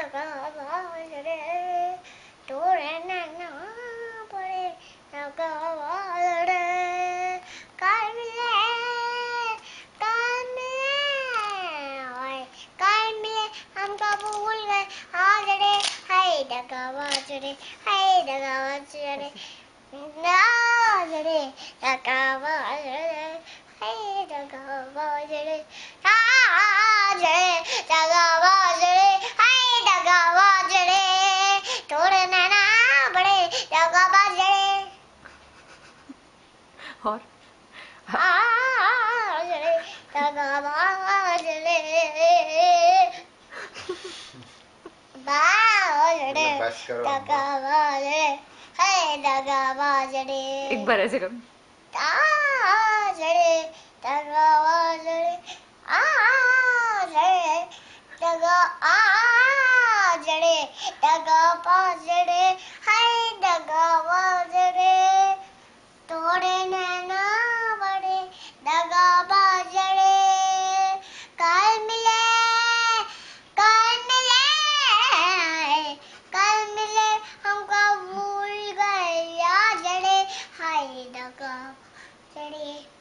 दगा बाजरे तोरे नैना बड़े दगा बाजरे कल मिले हमको भूल गए आजड़े हाय दगा बाजरे नाजड़े दगा बाजरे हाय दगा बाजरे नाजड़े दगा बाजरे हाय दगा बाजरे तोरे नैना बड़े दगा बाजरे और दगा बाजरे दगा बाजरे हाय दगा बाजरे एक बार ऐसे करो आजड़े दगा बाजरे आजड़े दगा आजड़े दगा बाजरे हाय दगा बाजरे तोड़े नैना बड़े दगा बाजरे कल मिले हमको भूल गए आजड़े हाय दगा बाजरे